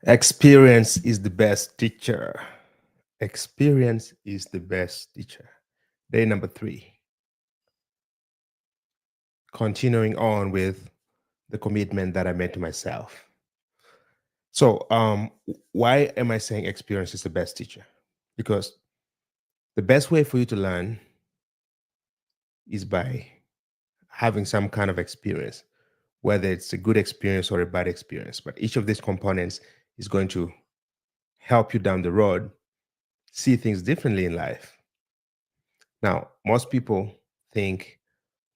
Experience is the best teacher. Experience is the best teacher. Day number 3, continuing on with the commitment that I made to myself. So, why am I saying experience is the best teacher? Because the best way for you to learn is by having some kind of experience, whether it's a good experience or a bad experience. But each of these components is going to help you down the road see things differently in life. Now, most people think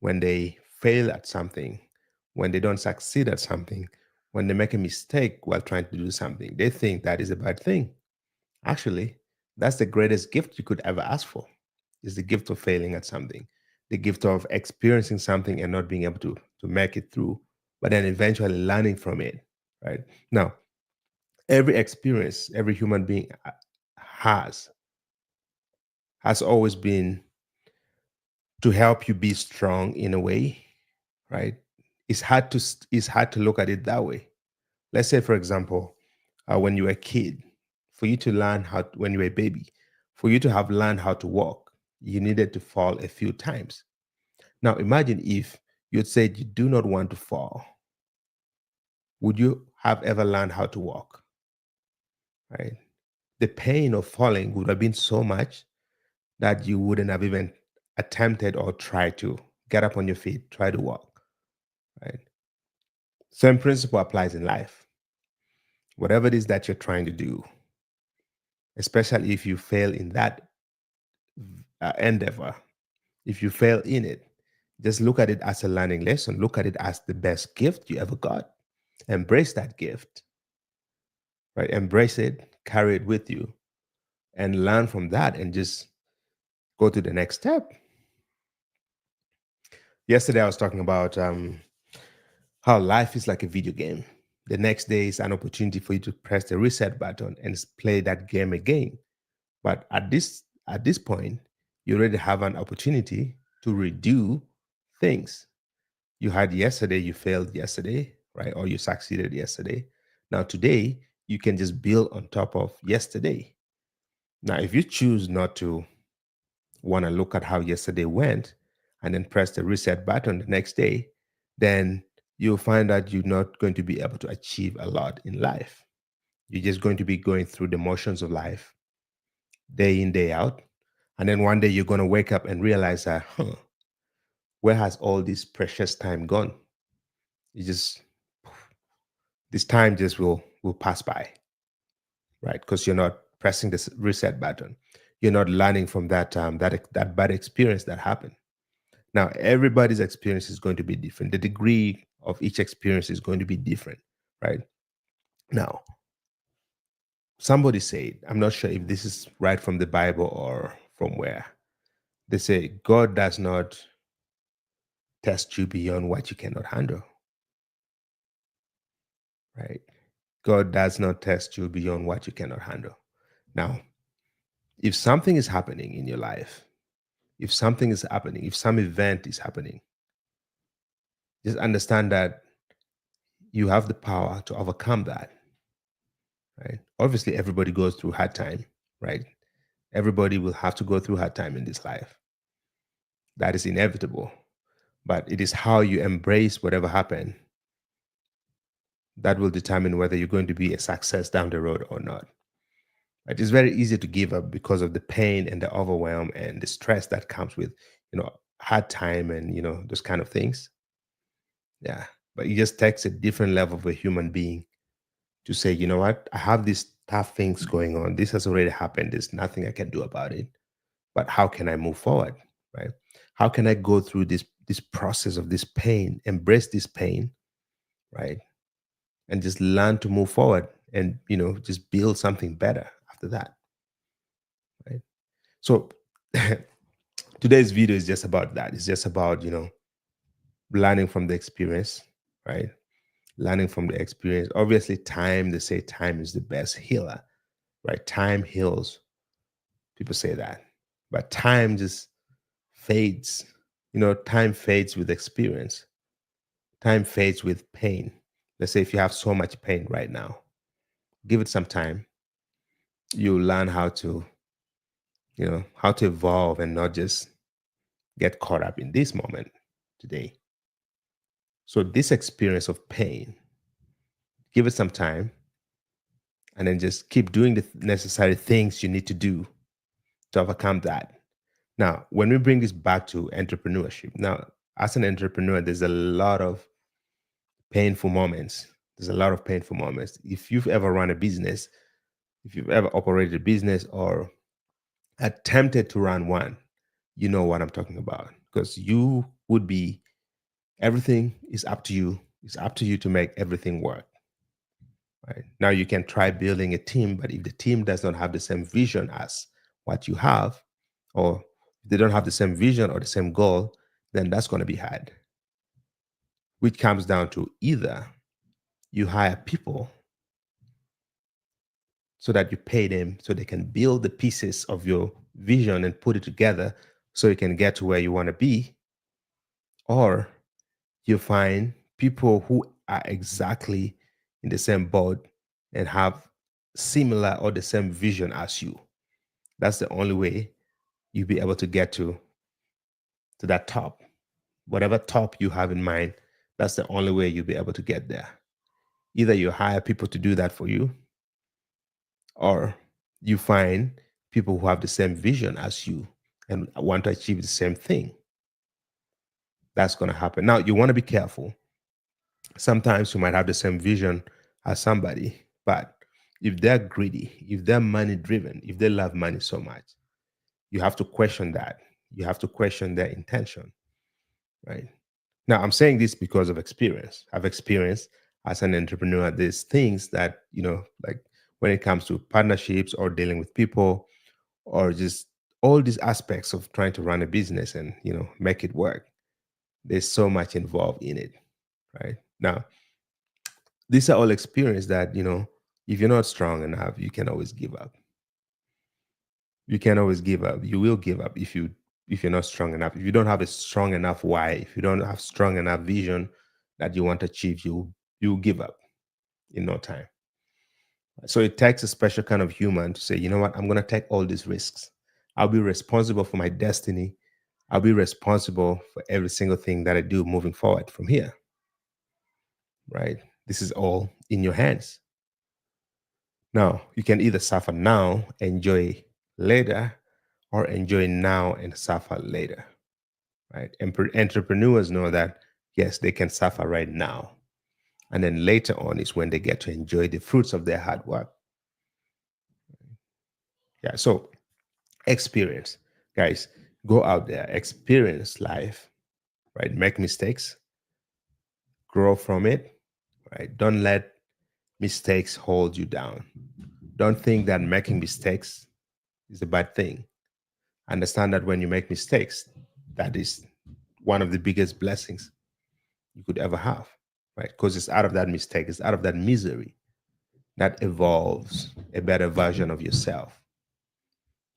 when they fail at something, when they don't succeed at something, when they make a mistake while trying to do something, they think that is a bad thing. Actually, that's the greatest gift you could ever ask for. Is the gift of failing at something, the gift of experiencing something and not being able to make it through, but then eventually learning from it. Right now, every experience every human being has has always been to help you be strong in a way, right? It's hard to look at it that way. Let's say, for example, when you were a kid, for you to learn when you were a baby, for you to have learned how to walk, you needed to fall a few times. Now, imagine if you'd said you do not want to fall. Would you have ever learned how to walk? Right? The pain of falling would have been so much that you wouldn't have even attempted or tried to get up on your feet, try to walk. Right? Same principle applies in life. Whatever it is that you're trying to do, especially if you fail in that endeavor, if you fail in it, just look at it as a learning lesson. Look at it as the best gift you ever got. Embrace that gift, right? Embrace it, carry it with you, and learn from that and just go to the next step. Yesterday, I was talking about how life is like a video game. The next day is an opportunity for you to press the reset button and play that game again. But at this point, you already have an opportunity to redo things. You had yesterday, you failed yesterday, right? Or you succeeded yesterday. Now today, you can just build on top of yesterday. Now, if you choose not to want to look at how yesterday went and then press the reset button the next day, then you'll find that you're not going to be able to achieve a lot in life. You're just going to be going through the motions of life day in, day out. And then one day you're going to wake up and realize that, where has all this precious time gone? You just, this time just will pass by, right? Because you're not pressing this reset button. You're not learning from that bad experience that happened. Now, everybody's experience is going to be different. The degree of each experience is going to be different, right? Now, somebody said, I'm not sure if this is right from the Bible or from where. They say God does not test you beyond what you cannot handle, right? God does not test you beyond what you cannot handle. Now, if something is happening in your life, if something is happening, if some event is happening, just understand that you have the power to overcome that, right? Obviously, everybody goes through hard time, right? Everybody will have to go through hard time in this life. That is inevitable. But it is how you embrace whatever happened that will determine whether you're going to be a success down the road or not. It is very easy to give up because of the pain and the overwhelm and the stress that comes with, hard time and those kind of things. Yeah, but it just takes a different level of a human being to say, you know what, I have these tough things going on. This has already happened. There's nothing I can do about it. But how can I move forward? Right? How can I go through this process of this pain, embrace this pain, right? And just learn to move forward and just build something better after that. Right. So today's video is just about that. It's just about, learning from the experience, right? Learning from the experience. Obviously, they say time is the best healer, right? Time heals. People say that. But time just fades. Time fades with experience. Time fades with pain. Let's say if you have so much pain right now, Give it some time. You learn how to evolve and not just get caught up in this moment today. So this experience of pain, give it some time, and then just keep doing the necessary things you need to do to overcome that. Now, when we bring this back to entrepreneurship, now, as an entrepreneur, there's a lot of painful moments. There's a lot of painful moments. If you've ever run a business, if you've ever operated a business or attempted to run one, you know what I'm talking about because you would be, everything is up to you. It's up to you to make everything work. Right? Now, you can try building a team, but if the team does not have the same vision as what you have, or they don't have the same vision or the same goal, then that's going to be hard. Which comes down to either you hire people so that you pay them so they can build the pieces of your vision and put it together so you can get to where you want to be, or you find people who are exactly in the same boat and have similar or the same vision as you. That's the only way you'll be able to get to that top. Whatever top you have in mind, that's the only way you'll be able to get there. Either you hire people to do that for you, or you find people who have the same vision as you and want to achieve the same thing. That's going to happen. Now, you want to be careful. Sometimes you might have the same vision as somebody, but if they're greedy, if they're money driven, if they love money so much, you have to question that. You have to question their intention, right? Now, I'm saying this because of experience. I've experienced as an entrepreneur, there's things that, like when it comes to partnerships or dealing with people or just all these aspects of trying to run a business and, make it work. There's so much involved in it, right? Now, these are all experience that, if you're not strong enough, you can always give up. You can always give up. You will give up if you're not strong enough. If you don't have a strong enough why, if you don't have strong enough vision that you want to achieve, you give up in no time. So it takes a special kind of human to say, you know what, I'm going to take all these risks. I'll be responsible for my destiny. I'll be responsible for every single thing that I do moving forward from here. Right? This is all in your hands. Now, you can either suffer now, enjoy later, or enjoy now and suffer later. Right? Entrepreneurs know that, yes, they can suffer right now. And then later on is when they get to enjoy the fruits of their hard work. Yeah. So experience, guys, go out there, experience life, right? Make mistakes, grow from it, right? Don't let mistakes hold you down. Don't think that making mistakes is a bad thing. Understand that when you make mistakes, that is one of the biggest blessings you could ever have, right? Because it's out of that mistake, it's out of that misery that evolves a better version of yourself,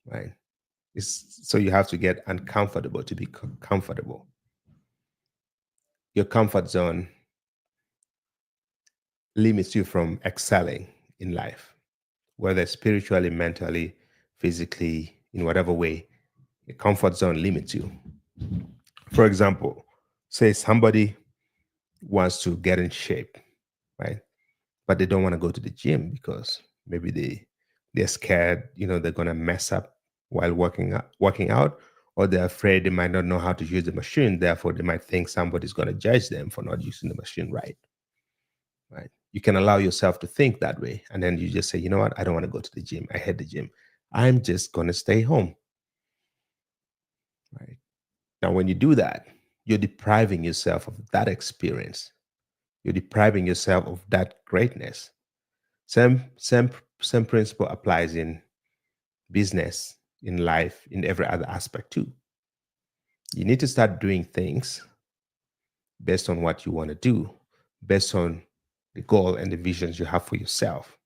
right? So you have to get uncomfortable to be comfortable. Your comfort zone limits you from excelling in life, whether spiritually, mentally, physically, in whatever way. A comfort zone limits you. For example, say somebody wants to get in shape, right? But they don't want to go to the gym because maybe they're scared, they're gonna mess up while working out, or they're afraid they might not know how to use the machine. Therefore, they might think somebody's gonna judge them for not using the machine right. Right? You can allow yourself to think that way, and then you just say, you know what? I don't want to go to the gym. I hate the gym. I'm just gonna stay home. Right? Now, when you do that, you're depriving yourself of that experience. You're depriving yourself of that greatness. Same principle applies in business, in life, in every other aspect too. You need to start doing things based on what you want to do, based on the goal and the visions you have for yourself,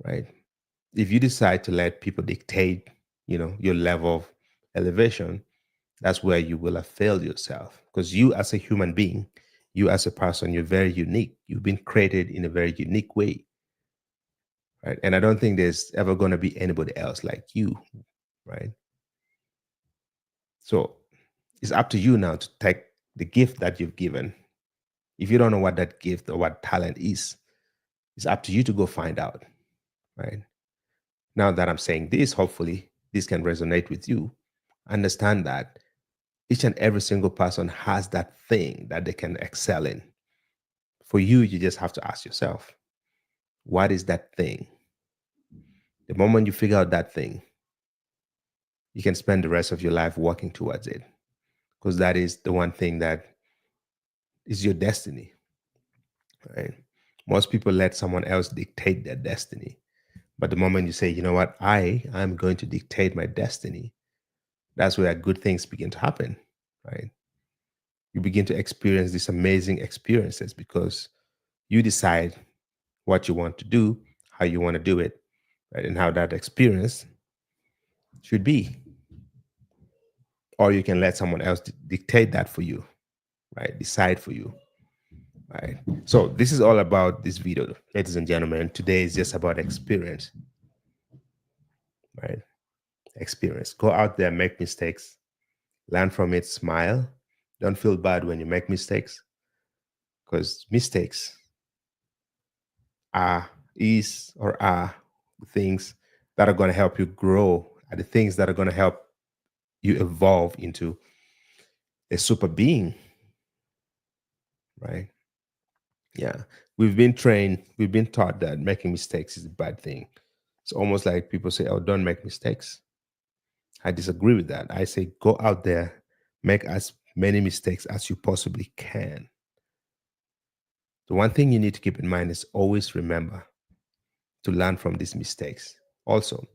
right? If you decide to let people dictate, your level of elevation, that's where you will have failed yourself. Because you as a human being, you as a person, you're very unique. You've been created in a very unique way. right? And I don't think there's ever going to be anybody else like you, right? So it's up to you now to take the gift that you've given. If you don't know what that gift or what talent is, it's up to you to go find out, right? Now that I'm saying this, hopefully this can resonate with you. Understand that each and every single person has that thing that they can excel in. For you, you just have to ask yourself, what is that thing? The moment you figure out that thing, you can spend the rest of your life working towards it, because that is the one thing that is your destiny, right? Most people let someone else dictate their destiny. But the moment you say, you know what, I'm going to dictate my destiny, that's where good things begin to happen, right? You begin to experience these amazing experiences because you decide what you want to do, how you want to do it, right? And how that experience should be. Or you can let someone else dictate that for you, right? Decide for you, right? So this is all about this video, ladies and gentlemen. Today is just about experience, right? Experience. Go out there, make mistakes, learn from it, smile. Don't feel bad when you make mistakes, because mistakes are the things that are going to help you grow, are the things that are going to help you evolve into a super being, right? Yeah. We've been trained, we've been taught that making mistakes is a bad thing. It's almost like people say, oh, don't make mistakes. I disagree with that. I say, go out there, make as many mistakes as you possibly can. The one thing you need to keep in mind is always remember to learn from these mistakes. Also,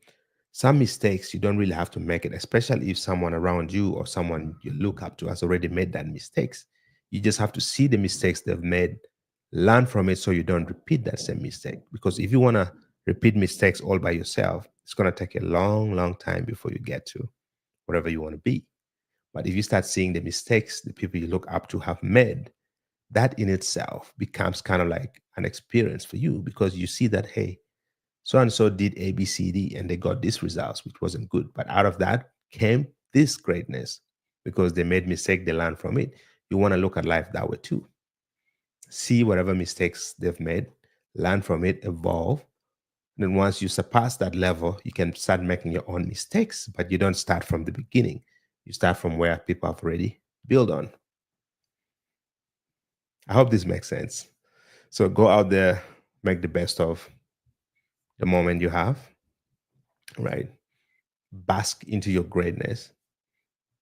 some mistakes you don't really have to make it, especially if someone around you or someone you look up to has already made that mistakes. You just have to see the mistakes they've made, learn from it so you don't repeat that same mistake. Because if you want to repeat mistakes all by yourself, it's going to take a long, long time before you get to whatever you want to be. But if you start seeing the mistakes the people you look up to have made, that in itself becomes kind of like an experience for you, because you see that, hey, so and so did A, B, C, D, and they got these results, which wasn't good. But out of that came this greatness because they made mistake, they learned from it. You want to look at life that way too. See whatever mistakes they've made, learn from it, evolve. Then once you surpass that level, you can start making your own mistakes, but you don't start from the beginning. You start from where people have already built on. I hope this makes sense. So go out there, make the best of the moment you have, right? Bask into your greatness,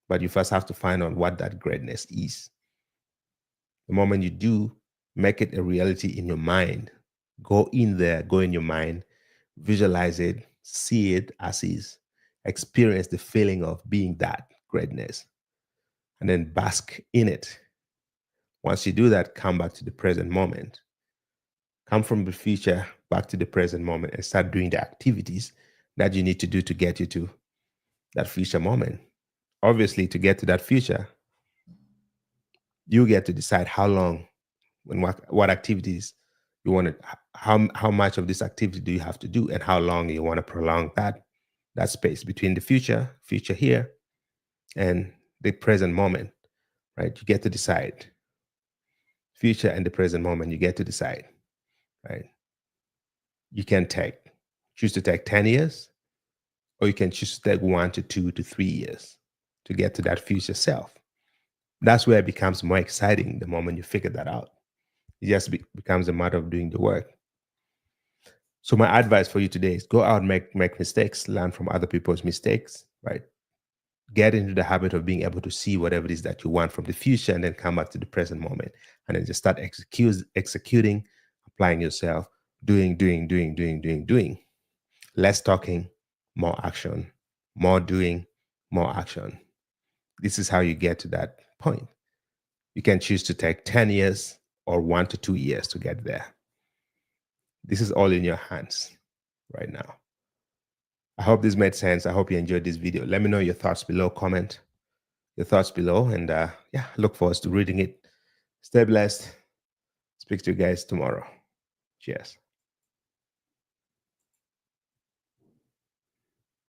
but you first have to find out what that greatness is. The moment you do, make it a reality in your mind. Go in there, go in your mind, visualize it, see it as is, experience the feeling of being that greatness, and then bask in it. Once you do that, come back to the present moment. Come from the future back to the present moment and start doing the activities that you need to do to get you to that future moment. Obviously, to get to that future, you get to decide how long and what activities you want to, how much of this activity do you have to do, and how long you want to prolong that space between the future here, and the present moment, right? You get to decide. Future and the present moment, you get to decide, right? You can choose to take 10 years, or you can choose to take 1 to 2 to 3 years to get to that future self. That's where it becomes more exciting the moment you figure that out. It just becomes a matter of doing the work. So my advice for you today is go out, make mistakes, learn from other people's mistakes, right? Get into the habit of being able to see whatever it is that you want from the future, and then come back to the present moment, and then just start executing, applying yourself, doing. Less talking, more action, more doing, more action. This is how you get to that point. You can choose to take 10 years or 1 to 2 years to get there. This is all in your hands right now. I hope this made sense. I hope you enjoyed this video. Let me know your thoughts below. Comment your thoughts below. And yeah, look forward to reading it. Stay blessed. Speak to you guys tomorrow. Cheers.